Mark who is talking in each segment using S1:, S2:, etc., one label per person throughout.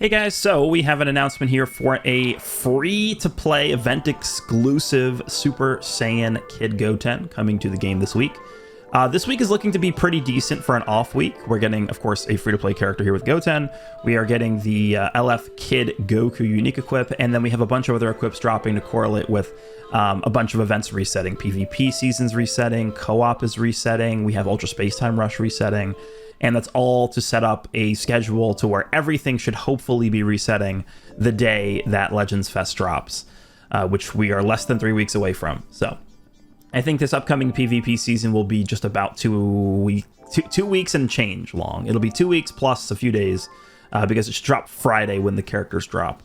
S1: Hey guys, so we have an announcement here for a free-to-play event-exclusive Super Saiyan Kid Goten coming to the game this week. This week is looking to be pretty decent for an off week. We're getting, of course, a free-to-play character here with Goten. We are getting the LF Kid Goku unique equip, and then we have a bunch of other equips dropping to correlate with a bunch of events resetting. PvP seasons resetting, co-op is resetting, we have Ultra Space Time Rush resetting, and that's all to set up a schedule to where everything should hopefully be resetting the day that Legends Fest drops, which we are less than 3 weeks away from. So I think this upcoming PvP season will be just about 2 weeks and change long. It'll be 2 weeks plus a few days because it should drop Friday when the characters drop.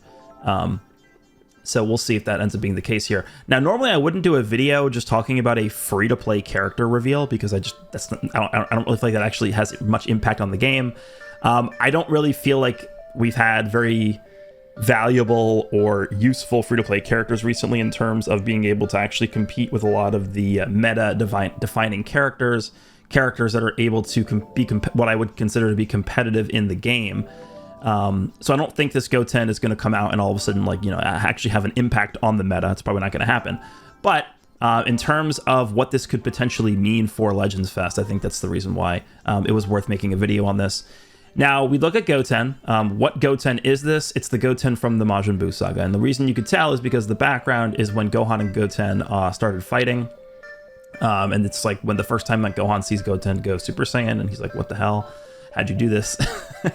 S1: So we'll see if that ends up being the case here. Now, normally I wouldn't do a video just talking about a free-to-play character reveal because I don't really feel like that actually has much impact on the game. I don't really feel like we've had very valuable or useful free-to-play characters recently in terms of being able to actually compete with a lot of the meta-defining characters that are able to be what I would consider to be competitive in the game. So I don't think this Goten is going to come out and all of a sudden, like, actually have an impact on the meta. It's probably not going to happen. But in terms of what this could potentially mean for Legends Fest, I think that's the reason why it was worth making a video on this. Now, we look at Goten. What Goten is this? It's the Goten from the Majin Buu saga. And the reason you could tell is because the background is when Gohan and Goten started fighting. And it's like when the first time that Gohan sees Goten go Super Saiyan, and he's like, what the hell? How'd you do this?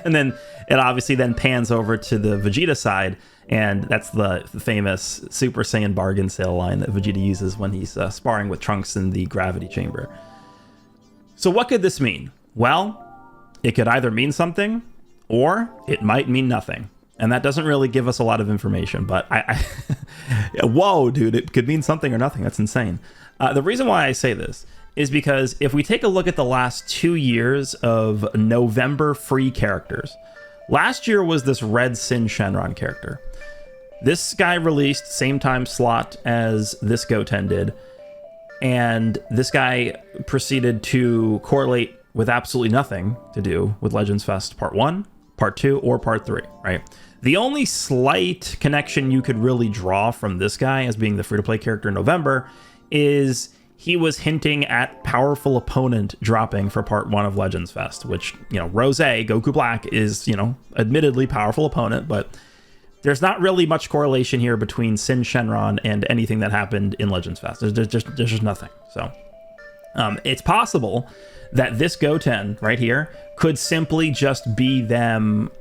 S1: And then it obviously then pans over to the Vegeta side, and that's the famous Super Saiyan bargain sale line that Vegeta uses when he's sparring with Trunks in the gravity chamber. So what could this mean? Well, it could either mean something, or it might mean nothing. And that doesn't really give us a lot of information, but whoa, dude, it could mean something or nothing. That's insane. The reason why I say this is because if we take a look at the last 2 years of November free characters, last year was this Red Sin Shenron character. This guy released same time slot as this Goten did, and this guy proceeded to correlate with absolutely nothing to do with Legends Fest Part 1, Part 2, or Part 3, right? The only slight connection you could really draw from this guy as being the free-to-play character in November is he was hinting at powerful opponent dropping for Part 1 of Legends Fest, which, Rose, Goku Black is, admittedly powerful opponent, but there's not really much correlation here between Sin Shenron and anything that happened in Legends Fest. There's just nothing. So it's possible that this Goten right here could simply just be them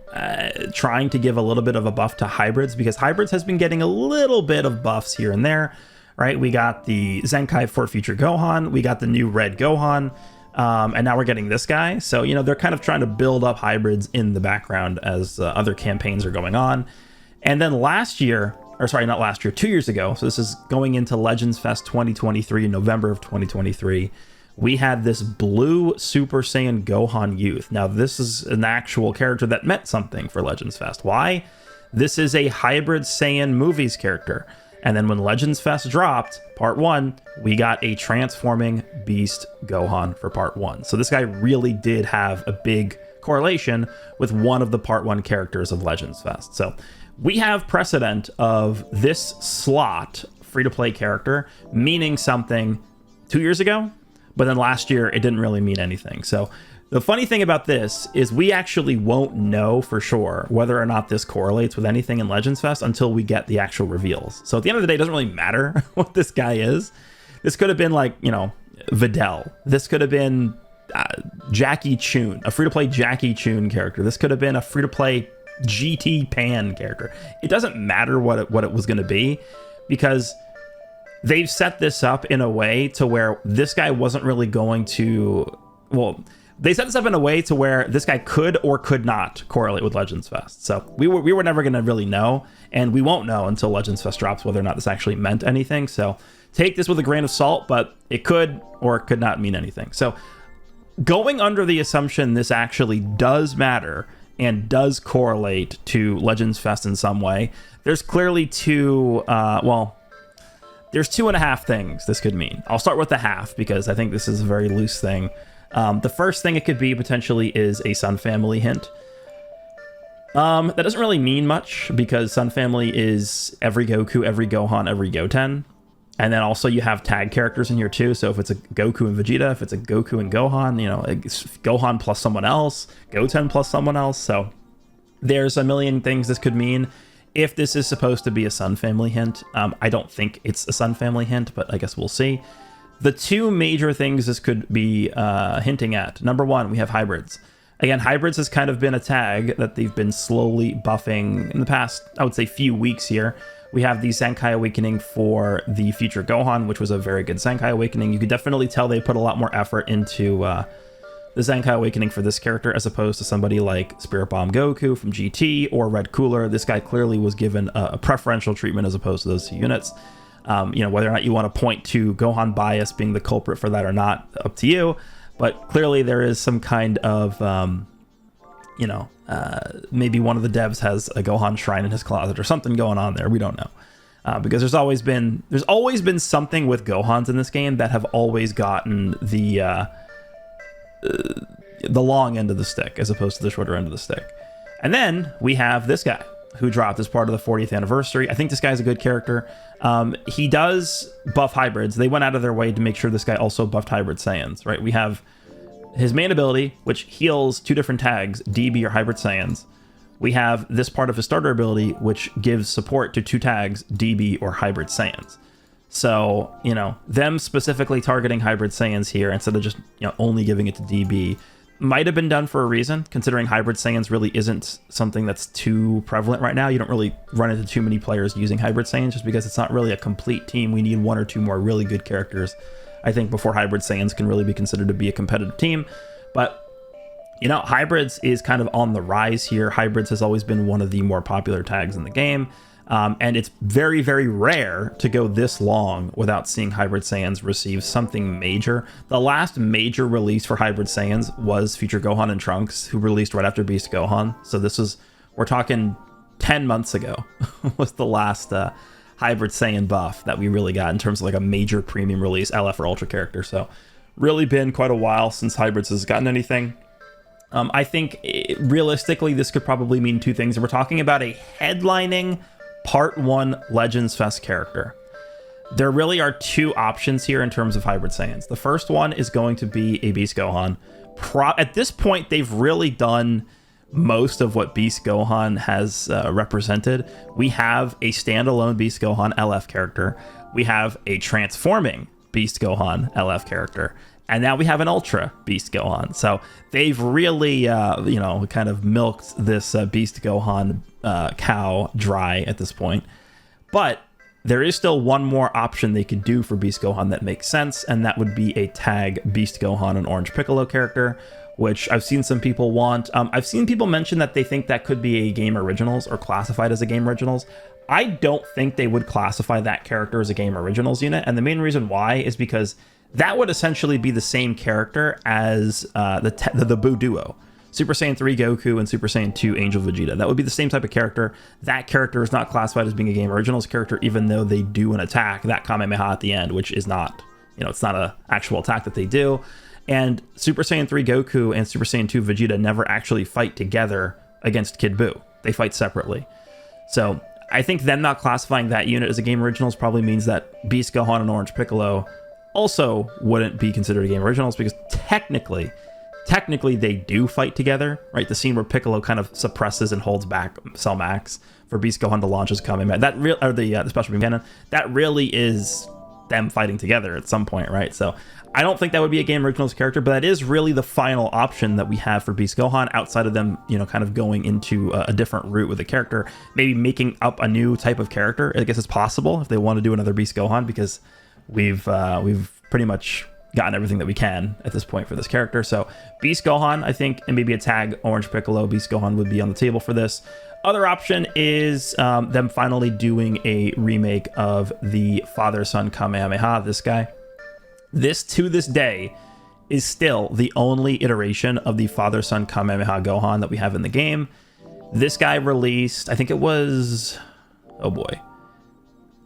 S1: trying to give a little bit of a buff to hybrids, because hybrids has been getting a little bit of buffs here and there. Right, we got the Zenkai for Future Gohan, we got the new Red Gohan, and now we're getting this guy. So, they're kind of trying to build up hybrids in the background as other campaigns are going on. And then last year, or sorry, not last year, 2 years ago, so this is going into Legends Fest 2023, November of 2023, we had this blue Super Saiyan Gohan Youth. Now, this is an actual character that meant something for Legends Fest. Why? This is a hybrid Saiyan movies character. And then when Legends Fest dropped, Part 1, we got a transforming Beast Gohan for Part 1. So this guy really did have a big correlation with one of the Part 1 characters of Legends Fest. So we have precedent of this slot free-to-play character meaning something 2 years ago, but then last year it didn't really mean anything. So the funny thing about this is we actually won't know for sure whether or not this correlates with anything in Legends Fest until we get the actual reveals. So at the end of the day, it doesn't really matter what this guy is. This could have been like, Videl. This could have been Jackie Chun, a free-to-play Jackie Chun character. This could have been a free-to-play GT Pan character. It doesn't matter what it was going to be, because they've set this up in a way to where this guy wasn't really going to, they set this up in a way to where this guy could or could not correlate with Legends Fest. So we were never going to really know, and we won't know until Legends Fest drops whether or not this actually meant anything. So take this with a grain of salt, but it could or could not mean anything. So going under the assumption this actually does matter and does correlate to Legends Fest in some way, there's clearly there's 2.5 things this could mean. I'll start with the half because I think this is a very loose thing. The first thing it could be potentially is a Sun Family hint. That doesn't really mean much because Sun Family is every Goku, every Gohan, every Goten. And then also you have tag characters in here too. So if it's a Goku and Vegeta, if it's a Goku and Gohan, you know, it's Gohan plus someone else, Goten plus someone else. So there's a million things this could mean. If this is supposed to be a Sun Family hint, I don't think it's a Sun Family hint, but I guess we'll see. The two major things this could be hinting at. Number one, we have hybrids. Again, hybrids has kind of been a tag that they've been slowly buffing in the past, I would say, few weeks here. We have the Zenkai Awakening for the future Gohan, which was a very good Zenkai Awakening. You could definitely tell they put a lot more effort into the Zenkai Awakening for this character as opposed to somebody like Spirit Bomb Goku from GT or Red Cooler. This guy clearly was given a preferential treatment as opposed to those two units. You know, whether or not you want to point to Gohan bias being the culprit for that or not, up to you. But clearly there is some kind of, you know, maybe one of the devs has a Gohan shrine in his closet or something going on there. We don't know. Because there's always been something with Gohans in this game that have always gotten the long end of the stick as opposed to the shorter end of the stick. And then we have this guy who dropped as part of the 40th anniversary. I think this guy's a good character. He does buff hybrids. They went out of their way to make sure this guy also buffed hybrid Saiyans, right? We have his main ability, which heals two different tags, DB or hybrid Saiyans. We have this part of his starter ability, which gives support to two tags, DB or hybrid Saiyans. So, you know, them specifically targeting hybrid Saiyans here instead of just, you know, only giving it to DB might have been done for a reason, considering hybrid Saiyans really isn't something that's too prevalent right now. You don't really run into too many players using hybrid Saiyans just because it's not really a complete team. We need one or two more really good characters, I think, before hybrid Saiyans can really be considered to be a competitive team. But, you know, hybrids is kind of on the rise here. Hybrids has always been one of the more popular tags in the game. And it's very, very rare to go this long without seeing hybrid Saiyans receive something major. The last major release for hybrid Saiyans was Future Gohan and Trunks, who released right after Beast Gohan. So this was, we're talking 10 months ago was the last hybrid Saiyan buff that we really got in terms of like a major premium release, LF or Ultra character. So really been quite a while since hybrids has gotten anything. I think realistically, this could probably mean two things. We're talking about a headlining Part 1 Legends Fest character. There really are two options here in terms of hybrid Saiyans. The first one is going to be a Beast Gohan. At this point, they've really done most of what Beast Gohan has represented. We have a standalone Beast Gohan LF character. We have a transforming Beast Gohan LF character. And now we have an Ultra Beast Gohan. So they've really, you know, kind of milked this Beast Gohan cow dry at this point. But there is still one more option they could do for Beast Gohan that makes sense, and that would be a tag Beast Gohan and Orange Piccolo character, which I've seen some people want. I've seen people mention that they think that could be a Game Originals or classified as a Game Originals. I don't think they would classify that character as a Game Originals unit, and the main reason why is because that would essentially be the same character as the Buu duo. Super Saiyan 3 Goku and Super Saiyan 2 Angel Vegeta. That would be the same type of character. That character is not classified as being a Game Originals character, even though they do an attack, that Kamehameha at the end, which is not, you know, it's not an actual attack that they do. And Super Saiyan 3 Goku and Super Saiyan 2 Vegeta never actually fight together against Kid Buu. They fight separately. So I think them not classifying that unit as a Game Originals probably means that Beast Gohan and Orange Piccolo also wouldn't be considered a Game Originals, because technically they do fight together, right? The scene where Piccolo kind of suppresses and holds back Cell Max for Beast Gohan to launch his Kamehameha, that the special beam cannon, that really is them fighting together at some point, right? So I don't think that would be a Game Originals character, but that is really the final option that we have for Beast Gohan, outside of them, you know, kind of going into a different route with the character, maybe making up a new type of character. I guess it's possible if they want to do another Beast Gohan, because we've pretty much gotten everything that we can at this point for this character. So Beast Gohan, I think, and maybe a tag Orange Piccolo Beast Gohan would be on the table for this. Other option is them finally doing a remake of the Father-Son Kamehameha, this guy. This, to this day, is still the only iteration of the Father-Son Kamehameha Gohan that we have in the game. This guy released, I think it was, oh boy,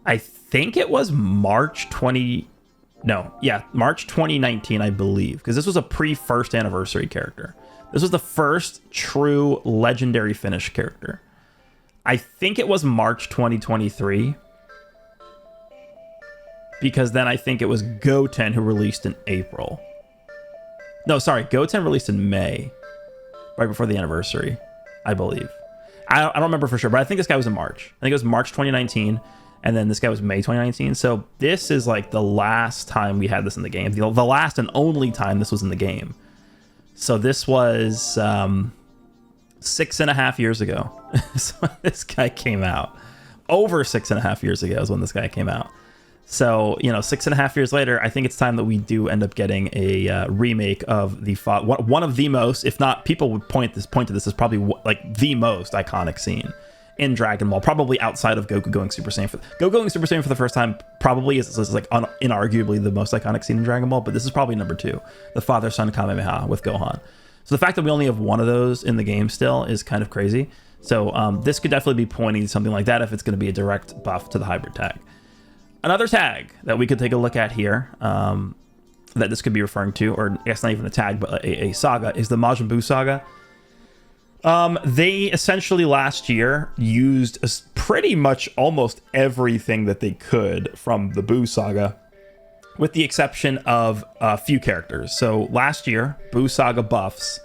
S1: I think it was March 2019, I believe, because this was a pre-first anniversary character. This was the first true legendary finish character. I think it was March 2023. Because then I think it was Goten who released in April. No, sorry, Goten released in May. Right before the anniversary, I believe. I don't remember for sure, but I think this guy was in March. I think it was March 2019, and then this guy was May 2019. So this is like the last time we had this in the game. The last and only time this was in the game. So this was 6.5 years ago. So this guy came out. Over 6.5 years ago is when this guy came out. So, 6.5 years later, I think it's time that we do end up getting a remake of one of the most, if not, people would point to this as probably like the most iconic scene in Dragon Ball, probably outside of Goku going Super Saiyan. Goku going Super Saiyan for the first time probably is like inarguably the most iconic scene in Dragon Ball, but this is probably number 2, the father-son Kamehameha with Gohan. So the fact that we only have one of those in the game still is kind of crazy. So this could definitely be pointing to something like that if it's going to be a direct buff to the hybrid tag. Another tag that we could take a look at here, that this could be referring to, or I guess not even a tag, but a saga, is the Majin Buu saga. They essentially last year used pretty much almost everything that they could from the Buu saga, with the exception of a few characters. So last year, Buu saga buffs,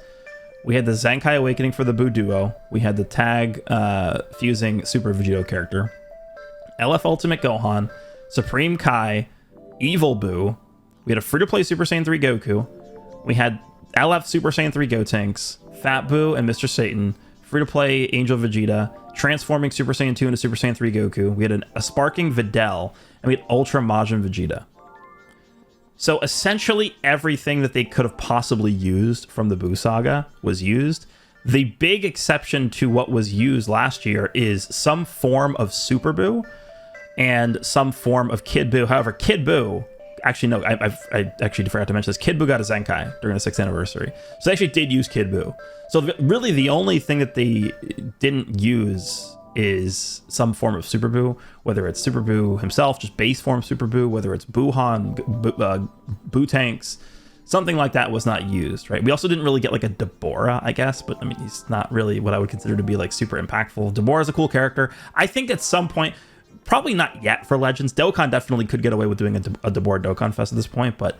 S1: we had the Zenkai Awakening for the Buu duo, we had the tag fusing Super Vegito character, LF Ultimate Gohan, Supreme Kai, Evil Buu. We had a free-to-play Super Saiyan 3 Goku. We had LF Super Saiyan 3 Gotenks, Fat Buu and Mr. Satan, free-to-play Angel Vegeta, transforming Super Saiyan 2 into Super Saiyan 3 Goku. We had a sparking Videl, and we had Ultra Majin Vegeta. So essentially everything that they could have possibly used from the Buu saga was used. The big exception to what was used last year is some form of Super Buu and some form of Kid Buu. However, Kid Buu, actually no, I actually forgot to mention this. Kid Buu got a Zenkai during the 6th anniversary, so they actually did use Kid Buu. So really, the only thing that they didn't use is some form of Super Buu, whether it's Super Buu himself, just base form Super Buu, whether it's Buuhan, Buu Tanks, something like that was not used, right? We also didn't really get like a Deborah, I guess, but I mean, he's not really what I would consider to be like super impactful. Deborah's a cool character. I think at some point, probably not yet for Legends. Dokkan definitely could get away with doing a Deborah Dokkan Fest at this point, but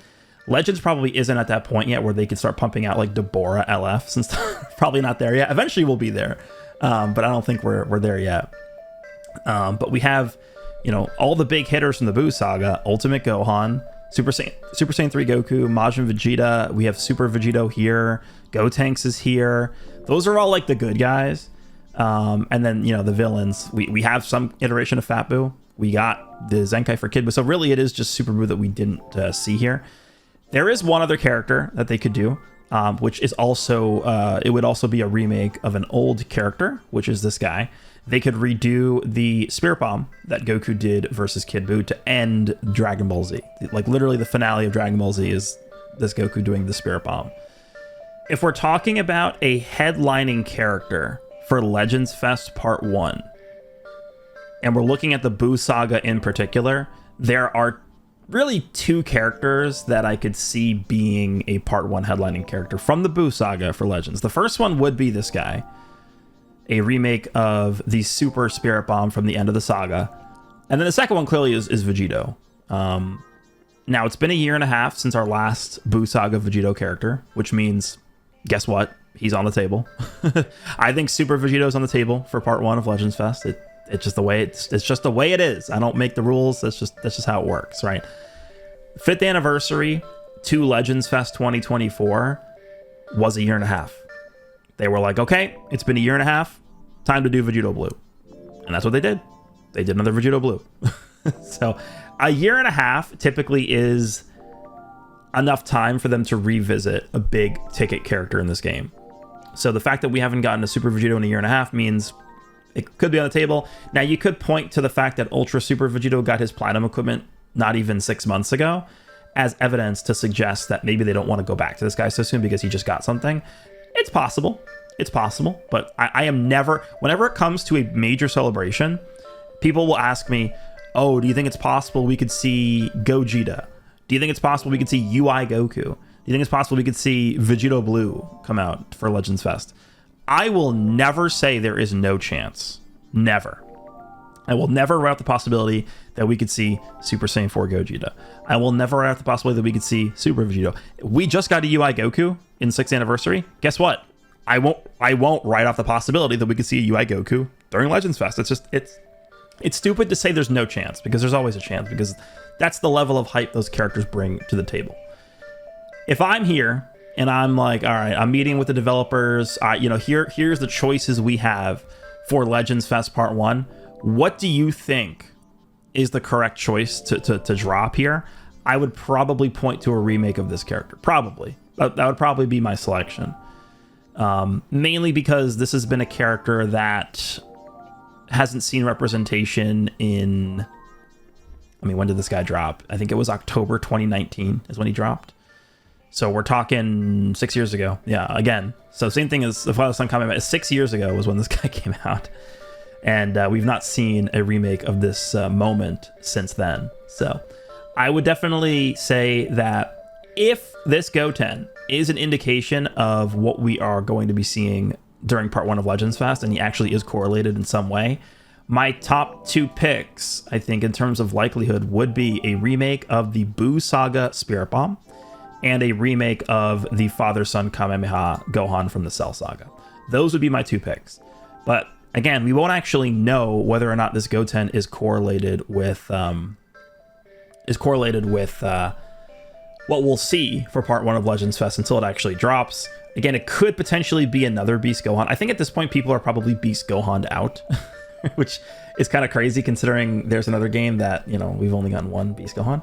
S1: Legends probably isn't at that point yet where they could start pumping out like Deborah LFs and stuff. Probably not there yet. Eventually we'll be there, but I don't think we're there yet. But we have, all the big hitters from the Buu saga: Ultimate Gohan, Super Saiyan 3 Goku, Majin Vegeta. We have Super Vegito here. Gotenks is here. Those are all like the good guys. And then, the villains, we have some iteration of Fat Buu. We got the Zenkai for Kid Buu. So really it is just Super Buu that we didn't see here. There is one other character that they could do, which is also, it would also be a remake of an old character, which is this guy. They could redo the Spirit Bomb that Goku did versus Kid Buu to end Dragon Ball Z. Like literally the finale of Dragon Ball Z is this Goku doing the Spirit Bomb. If we're talking about a headlining character for Legends Fest Part 1, and we're looking at the Buu saga in particular, there are really 2 characters that I could see being a Part 1 headlining character from the Buu saga for Legends. The first one would be this guy, a remake of the Super Spirit Bomb from the end of the saga. And then the second one clearly is Vegito. Now, it's been a year and a half since our last Buu saga Vegito character, which means, guess what? He's on the table. I think Super Vegito's on the table for Part 1 of Legends Fest. It's just the way it's just the way it is. I don't make the rules. That's just how it works, right? 5th anniversary to Legends Fest 2024 was a year and a half. They were like, okay, it's been a year and a half, time to do Vegito Blue. And that's what they did. They did another Vegito Blue. So a year and a half typically is enough time for them to revisit a big ticket character in this game. So the fact that we haven't gotten a Super Vegito in a year and a half means it could be on the table. Now, you could point to the fact that Ultra Super Vegito got his Platinum equipment not even 6 months ago as evidence to suggest that maybe they don't want to go back to this guy so soon because he just got something. It's possible. It's possible. But I am never... Whenever it comes to a major celebration, people will ask me, oh, do you think it's possible we could see Gogeta? Do you think it's possible we could see UI Goku? you think it's possible we could see Vegito Blue come out for Legends Fest? I will never say there is no chance. Never. I will never write out the possibility that we could see Super Saiyan 4 Gogeta. I will never write out the possibility that we could see Super Vegito. We just got a UI Goku in 6th anniversary. Guess what? I won't write off the possibility that we could see a UI Goku during Legends Fest. It's stupid to say there's no chance, because there's always a chance, because that's the level of hype those characters bring to the table. If I'm here and I'm like, all right, I'm meeting with the developers, here's the choices we have for Legends Fest Part 1. What do you think is the correct choice to drop here? I would probably point to a remake of this character. Probably. That would probably be my selection. Mainly because this has been a character that hasn't seen representation in... I mean, when did this guy drop? I think it was October 2019 is when he dropped. So we're talking 6 years ago. Yeah, again. So same thing as the Father Son Combat. 6 years ago was when this guy came out. And we've not seen a remake of this moment since then. So I would definitely say that if this Goten is an indication of what we are going to be seeing during Part 1 of Legends Fest, and he actually is correlated in some way, my top 2 picks, I think, in terms of likelihood, would be a remake of the Buu Saga Spirit Bomb and a remake of the Father-Son Kamehameha Gohan from the Cell Saga. Those would be my 2 picks. But again, we won't actually know whether or not this Goten is correlated with what we'll see for Part 1 of Legends Fest until it actually drops. Again, it could potentially be another Beast Gohan. I think at this point people are probably Beast Gohan'd out, which is kind of crazy considering there's another game that, we've only gotten one Beast Gohan.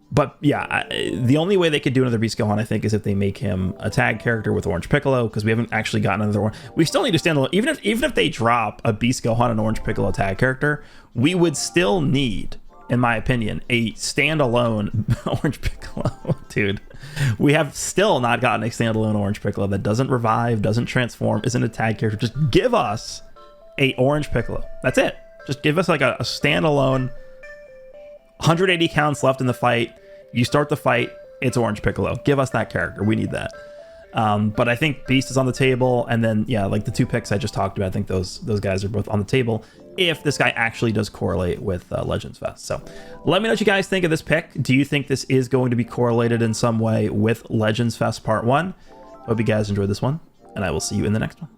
S1: But yeah, the only way they could do another Beast Gohan, I think, is if they make him a tag character with Orange Piccolo, because we haven't actually gotten another one. We still need to stand alone. Even if they drop a Beast Gohan and Orange Piccolo tag character, we would still need, in my opinion, a standalone Orange Piccolo. Dude, we have still not gotten a standalone Orange Piccolo that doesn't revive, doesn't transform, isn't a tag character. Just give us a Orange Piccolo. That's it. Just give us like a standalone 180 counts left in the fight. You start the fight, it's Orange Piccolo. Give us that character. We need that. But I think Beast is on the table, and then like the 2 picks I just talked about, I think those guys are both on the table if this guy actually does correlate with Legends Fest. So let me know what you guys think of this pick. Do you think this is going to be correlated in some way with Legends Fest Part 1? Hope you guys enjoyed this one, and I will see you in the next one.